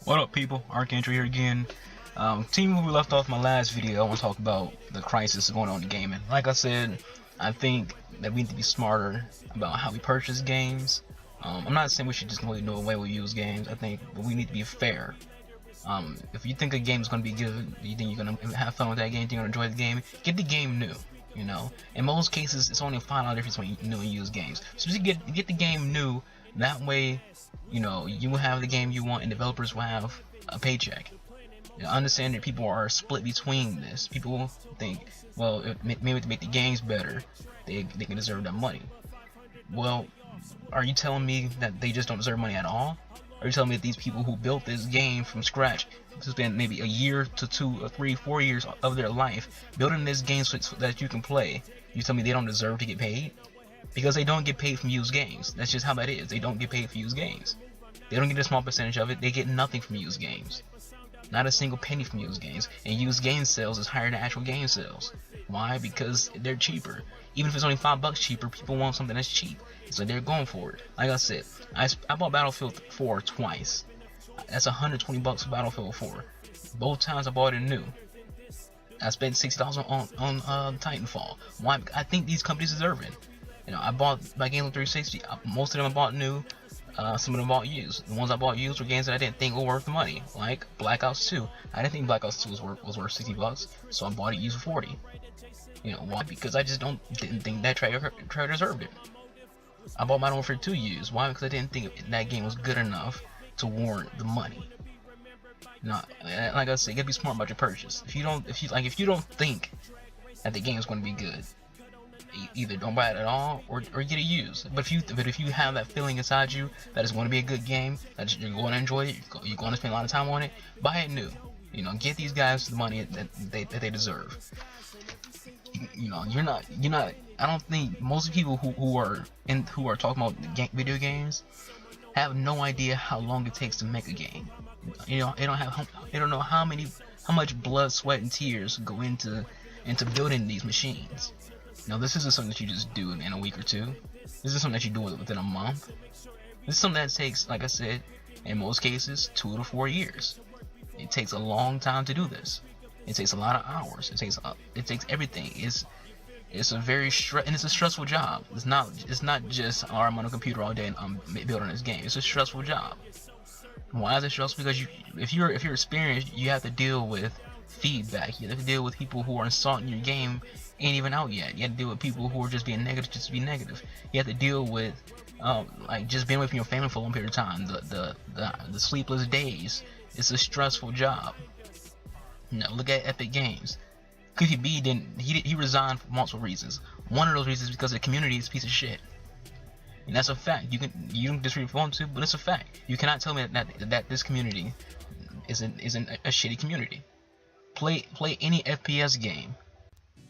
What up, people? Archangel here again. Team, where we left off my last video, I want to talk about the crisis going on in gaming. Like I said, I think that we need to be smarter about how we purchase games. I'm not saying we should just completely do away with used games. I think we need to be fair. If you think a game is going to be good, you think you're going to have fun with that game, you're going to enjoy the game, get the game new. You know, in most cases, it's only a $5 difference between new and used games. So just get the game new. That way, you know, you will have the game you want, and developers will have a paycheck. You know, understand that people are split between this. People think, well, maybe to make the games better, they can deserve that money. Well, are you telling me that they just don't deserve money at all? Are you telling me that these people who built this game from scratch, spend maybe a year to 2 or 3, 4 years of their life building this game so that you can play, you tell me they don't deserve to get paid? Because they don't get paid from used games. That's just how that is. They don't get paid for used games. They don't get a small percentage of it. They get nothing from used games. Not a single penny from used games. And used game sales is higher than actual game sales. Why? Because they're cheaper. Even if it's only $5 cheaper, people want something that's cheap, so they're going for it. Like I said, I bought Battlefield 4 twice. That's $120 for Battlefield 4. Both times I bought it new. I spent $60 on Titanfall. Why? I think these companies deserve it. You know, I bought my game on 360. Most of them I bought new. Some of them I bought used. The ones I bought used were games that I didn't think were worth the money, like Black Ops 2. I didn't think Black Ops 2 was worth $60, so I bought it used for $40. You know why? Because I just didn't think that trailer deserved it. I bought Modern Warfare 2 used. Why? Because I didn't think that game was good enough to warrant the money. No, like I said, you gotta be smart about your purchase. If you don't think that the game is going to be good, either don't buy it at all or get it used. But if you have that feeling inside you that it's going to be a good game, that you're going to enjoy it, you're going to spend a lot of time on it, buy it new. You know, get these guys the money that they deserve. You know, you're not. I don't think most people who are talking about video games have no idea how long it takes to make a game. You know, they don't know how much blood, sweat, and tears go into building these machines. Now, this isn't something that you just do in a week or two. This is something that you do within a month. This is something that takes, like I said, in most cases, 2 to 4 years. It takes a long time to do this. It takes a lot of hours. It takes everything. It's a very it's a stressful job. It's not just, oh, I'm on a computer all day and I'm building this game. It's a stressful job. Why is it stressful? Because if you're experienced, you have to deal with feedback. You have to deal with people who are insulting your game ain't even out yet. You have to deal with people who are just being negative just to be negative. You have to deal with like just being away from your family for a long period of time. The sleepless days. It's a stressful job. You know, look at Epic Games. Cliffy B he resigned for multiple reasons. One of those reasons is because the community is a piece of shit. And that's a fact. You don't disagree if you want to, but it's a fact. You cannot tell me that this community isn't a shitty community. Play any FPS game.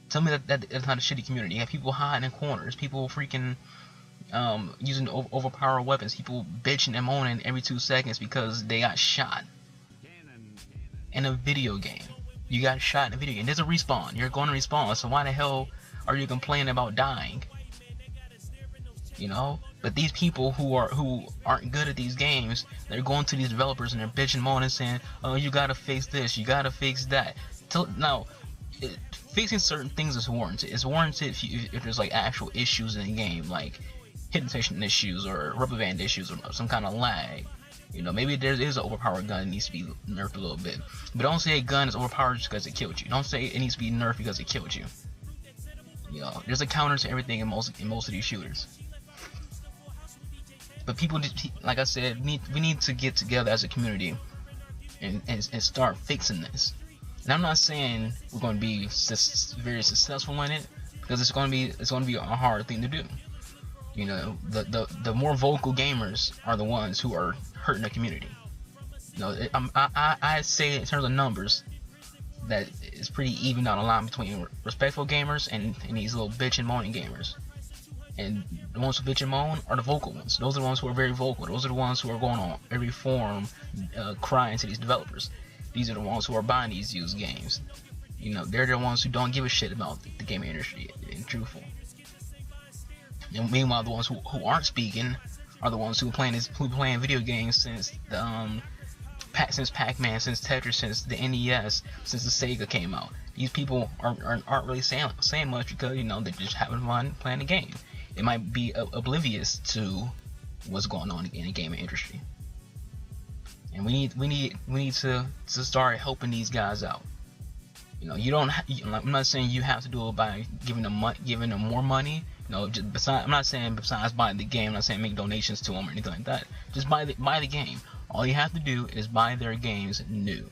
Tell me that it's not a shitty community. You have people hiding in corners, people freaking using overpowered weapons, people bitching and moaning every 2 seconds because they got shot. In a video game, you got shot in a video game. There's a respawn. You're going to respawn. So why the hell are you complaining about dying? You know. But these people who aren't good at these games, they're going to these developers and they're bitching, moaning, saying, "Oh, you gotta fix this. You gotta fix that." Now, fixing certain things is warranted. It's warranted if there's like actual issues in the game, like hit detection issues or rubber band issues or some kind of lag. You know, maybe there is an overpowered gun that needs to be nerfed a little bit. But don't say a gun is overpowered just because it killed you. Don't say it needs to be nerfed because it killed you. You know, there's a counter to everything in most of these shooters. But people, like I said, we need to get together as a community and start fixing this. And I'm not saying we're going to be very successful in it, because it's going to be a hard thing to do. You know, the more vocal gamers are the ones who are hurting the community. You know, I say in terms of numbers that it's pretty even down the line between respectful gamers and these little bitch and moaning gamers. And the ones who bitch and moan are the vocal ones. Those are the ones who are very vocal. Those are the ones who are going on every forum crying to these developers. These are the ones who are buying these used games. You know, they're the ones who don't give a shit about the gaming industry, and truthful. And meanwhile, the ones who aren't speaking are the ones who playing video games since the since Pac-Man, since Tetris, since the NES, since the Sega came out. These people aren't really saying much because, you know, they're just having fun playing the game. They might be oblivious to what's going on in the gaming industry. And we need to start helping these guys out. You know, you don't. I'm not saying you have to do it by giving them more money. You know, I'm not saying besides buying the game. I'm not saying make donations to them or anything like that. Just buy the game. All you have to do is buy their games new.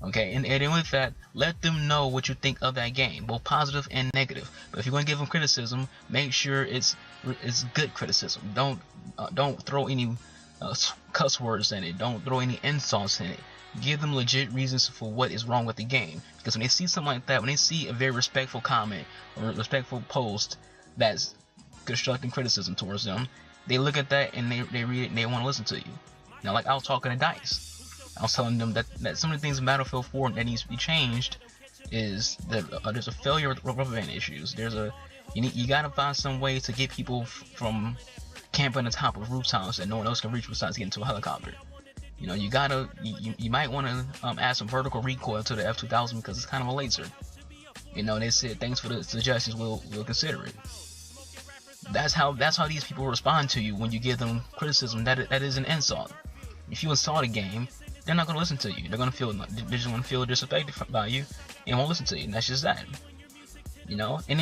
Okay, and with that, let them know what you think of that game, both positive and negative. But if you're going to give them criticism, make sure it's good criticism. Don't throw any cuss words in it. Don't throw any insults in it. Give them legit reasons for what is wrong with the game. Because when they see something like that, when they see a very respectful comment or a respectful post that's constructing criticism towards them, they look at that and they read it and they want to listen to you. Now, like I was talking to Dice, I was telling them that some of the things in Battlefield 4 that needs to be changed is that there's a failure with rubber band issues. You gotta find some way to get people from camping on the top of rooftops that no one else can reach besides getting to a helicopter. You know, you might want to add some vertical recoil to the F2000 because it's kind of a laser. You know, they said thanks for the suggestions, we'll consider it. That's how these people respond to you when you give them criticism that is an insult. If you insult a game, they're not gonna listen to you. They're just gonna feel disrespected by you and won't listen to you. And that's just that. You know, and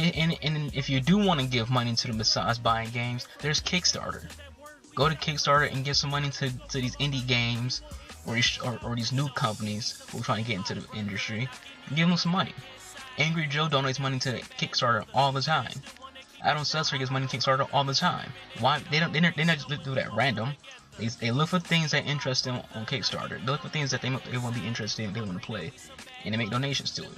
if you do want to give money to them besides buying games, there's Kickstarter. Go to Kickstarter and give some money to these indie games or these new companies who are trying to get into the industry. Give them some money. Angry Joe donates money to Kickstarter all the time. Adam Susser gets money to Kickstarter all the time. Why? They not just do that random. They look for things that interest them on Kickstarter. They look for things that they want to be interested in, they want to play, and they make donations to it.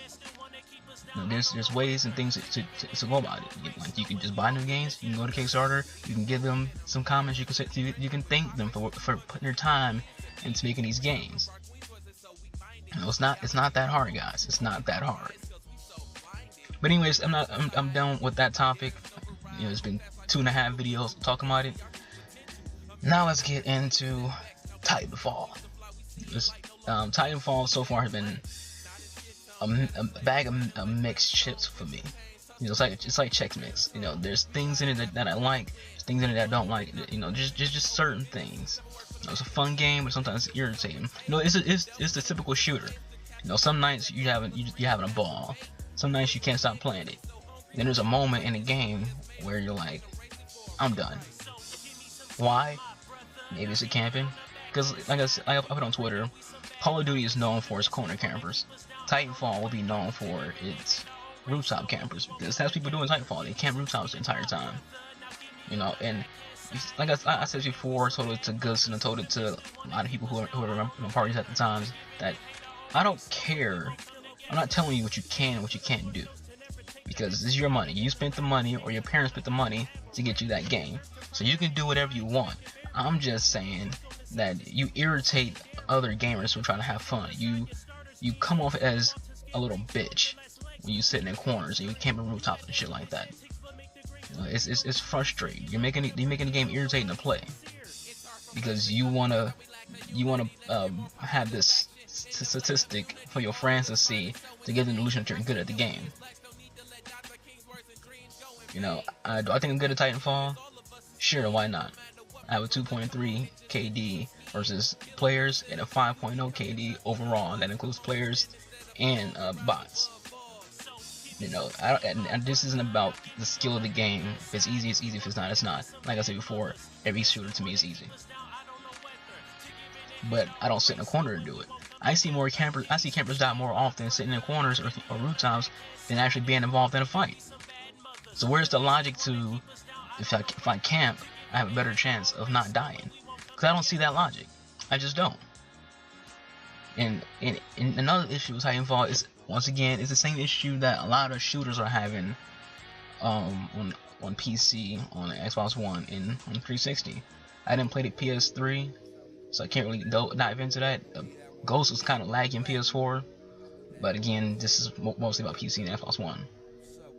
You know, there's ways and things to go about it. Like, you can just buy new games. You can go to Kickstarter. You can give them some comments. You can thank them for putting their time into making these games. You know, it's not that hard, guys. It's not that hard. But anyways, I'm done with that topic. You know, it's been 2.5 videos talking about it. Now let's get into Titanfall. Titanfall so far has been a bag of mixed chips for me. You know, it's like Chex Mix. You know, there's things in it that I like, there's things in it that I don't like. You know, just certain things. You know, it's a fun game, but sometimes it's irritating. You know, it's the typical shooter. You know, some nights you're having a ball. Some nights you can't stop playing it. And then there's a moment in the game where you're like, I'm done. Why? Maybe it's a camping. Because, like I put on Twitter, Call of Duty is known for its corner campers. Titanfall will be known for its rooftop campers, because that's what people do in Titanfall. They camp rooftops the entire time. You know, and like I said before, I told it to Gus and I told it to a lot of people who were in my parties at the times, that I don't care. I'm not telling you what you can and what you can't do, because this is your money. You spent the money, or your parents spent the money to get you that game, so you can do whatever you want. I'm just saying that you irritate other gamers who are trying to have fun. You come off as a little bitch when you sitting in corners and you camping rooftops and shit like that. You know, it's frustrating. You're making the game irritating to play because you wanna have this statistic for your friends to see to give them the illusion that you're good at the game. You know, do I think I'm good at Titanfall? Sure, why not? I have a 2.3 KD versus players and a 5.0 KD overall. That includes players and bots. You know, and this isn't about the skill of the game. If it's easy, it's easy. If it's not, it's not. Like I said before, every shooter to me is easy. But I don't sit in a corner to do it. I see campers die more often sitting in corners or rooftops than actually being involved in a fight. So where's the logic to, if I camp, I have a better chance of not dying? Because I don't see that logic. I just don't. And another issue with Titanfall is, once again, it's the same issue that a lot of shooters are having on PC, on Xbox One, and on 360. I didn't play the PS3, so I can't really dive into that. Ghost was kind of laggy in PS4, but again, this is mostly about PC and Xbox One.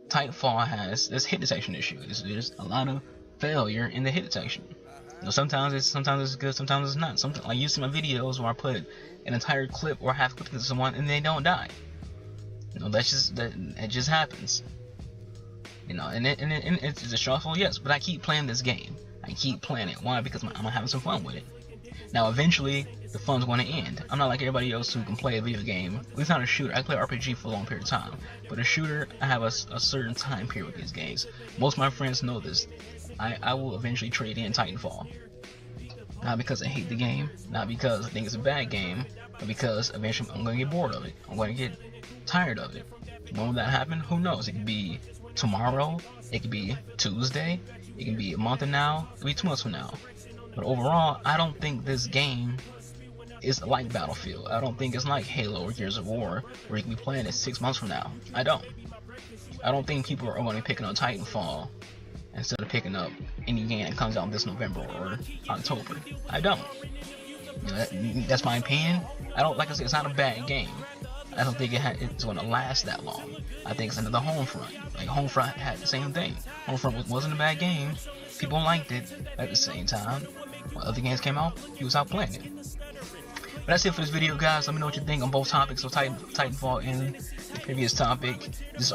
Titanfall has this hit detection issue. There's a lot of failure in the hit detection. Sometimes it's good, sometimes it's not. Sometimes, like you see my videos where I put an entire clip or half clip into someone and they don't die. It just happens. And it's a struggle, yes, but I keep playing this game. I keep playing it. Why? Because I'm having some fun with it. Now, eventually, the fun's going to end. I'm not like everybody else who can play a video game. At least not a shooter. I play RPG for a long period of time. But a shooter, I have a certain time period with these games. Most of my friends know this. I will eventually trade in Titanfall. Not because I hate the game, not because I think it's a bad game, but because eventually I'm going to get bored of it. I'm going to get tired of it. When will that happen? Who knows? It could be tomorrow, it could be Tuesday, it can be a month from now, it could be 2 months from now. But overall, I don't think this game is like Battlefield. I don't think it's like Halo or Gears of War, where you can be playing it 6 months from now. I don't think people are going to be picking up Titanfall instead of picking up any game that comes out this November or October. I don't. That's my opinion. Like I said, it's not a bad game. I don't think it's going to last that long. I think it's another Homefront. Like Homefront had the same thing. Homefront wasn't a bad game. People liked it. At the same time, when other games came out, people stopped playing it. But that's it for this video, guys. Let me know what you think on both topics of Titanfall and the previous topic. This